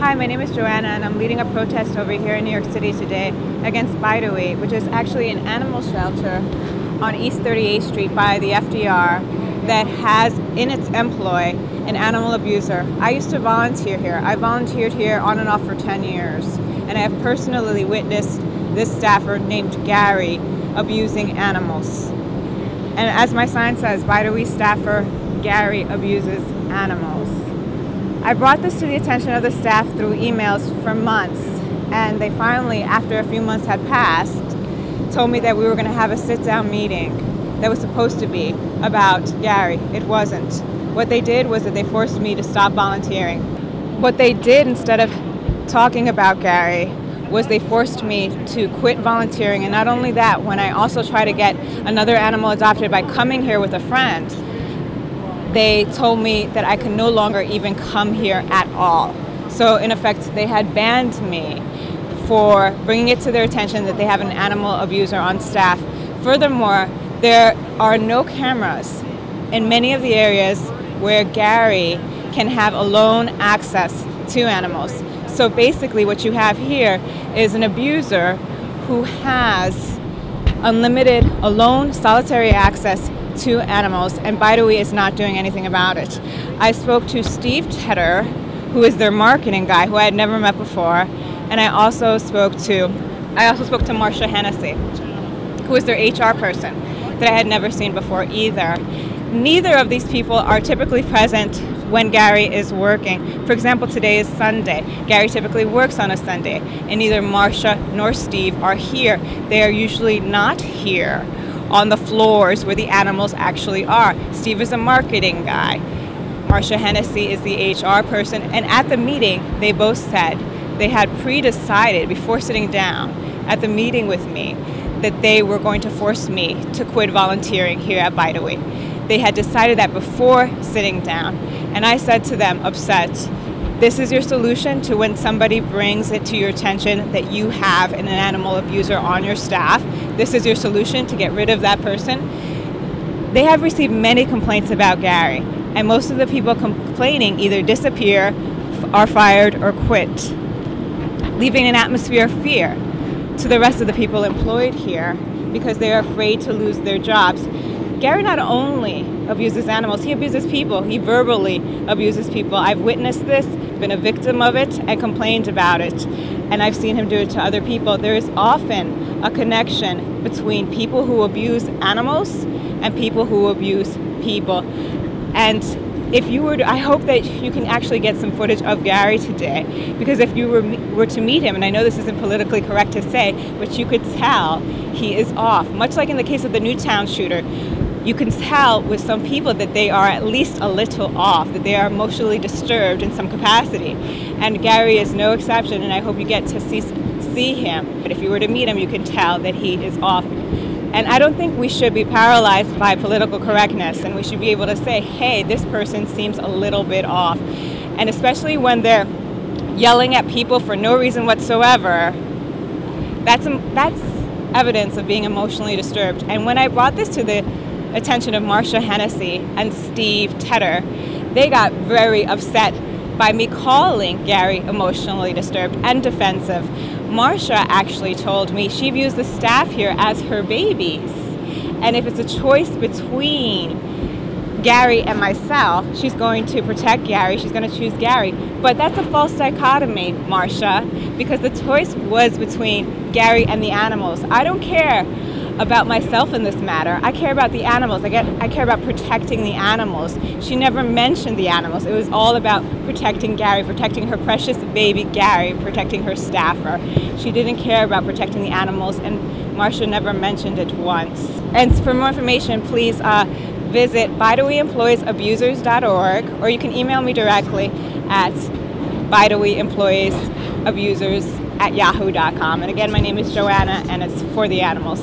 Hi, my name is Joanna, and I'm leading a protest over here in New York City today against Bideawee, which is actually an animal shelter on East 38th Street by the FDR that has in its employ an animal abuser. I used to volunteer here. I volunteered here on and off for 10 years, and I have personally witnessed this staffer named Gary abusing animals. And as my sign says, Bideawee staffer Gary abuses animals. I brought this to the attention of the staff through emails for months, and they finally, after a few months had passed, told me that we were going to have a sit-down meeting that was supposed to be about Gary. It wasn't. What they did was that they forced me to stop volunteering. What they did instead of talking about Gary was they forced me to quit volunteering. And not only that, when I also tried to get another animal adopted by coming here with a friend, they told me that I could no longer even come here at all. So in effect, they had banned me for bringing it to their attention that they have an animal abuser on staff. Furthermore, there are no cameras in many of the areas where Gary can have alone access to animals. So basically what you have here is an abuser who has unlimited, alone, solitary access to animals, and Bideawee is not doing anything about it. I spoke to Steve Tedder, who is their marketing guy, who I had never met before, and I also spoke to Marcia Hennessy, who is their HR person, that I had never seen before either. Neither of these people are typically present when Gary is working. For example, today is Sunday. Gary typically works on a Sunday, and neither Marcia nor Steve are here. They are usually not here on the floors where the animals actually are. Steve is a marketing guy. Marcia Hennessy is the HR person, and at the meeting, they both said they had pre-decided before sitting down at the meeting with me that they were going to force me to quit volunteering here at Bideawee. They had decided that before sitting down, and I said to them, upset, this is your solution to when somebody brings it to your attention that you have an animal abuser on your staff. This is your solution to get rid of that person. They have received many complaints about Gary, and most of the people complaining either disappear, are fired, or quit, leaving an atmosphere of fear to the rest of the people employed here because they are afraid to lose their jobs. Gary not only abuses animals, he abuses people. He verbally abuses people. I've witnessed this, been a victim of it, and complained about it. And I've seen him do it to other people. There is often a connection between people who abuse animals and people who abuse people. And if you were to, I hope that you can actually get some footage of Gary today, because if you were to meet him, and I know this isn't politically correct to say, but you could tell he is off. Much like in the case of the Newtown shooter, you can tell with some people that they are at least a little off, that they are emotionally disturbed in some capacity. And Gary is no exception, and I hope you get to see him. But if you were to meet him, you can tell that he is off. And I don't think we should be paralyzed by political correctness, and we should be able to say, hey, this person seems a little bit off. And especially when they're yelling at people for no reason whatsoever, that's evidence of being emotionally disturbed. And when I brought this to the attention of Marcia Hennessy and Steve Tedder, they got very upset by me calling Gary emotionally disturbed and defensive. Marcia actually told me she views the staff here as her babies, and if it's a choice between Gary and myself, she's going to protect Gary, she's going to choose Gary. But that's a false dichotomy, Marcia, because the choice was between Gary and the animals. I don't care about myself in this matter. I care about the animals. I care about protecting the animals. She never mentioned the animals. It was all about protecting Gary, protecting her precious baby Gary, protecting her staffer. She didn't care about protecting the animals, and Marcia never mentioned it once. And for more information, please visit bideaweeemploysabusers.org, or you can email me directly at bideaweeemploysabusers@yahoo.com. And again, my name is Joanna, and it's for the animals.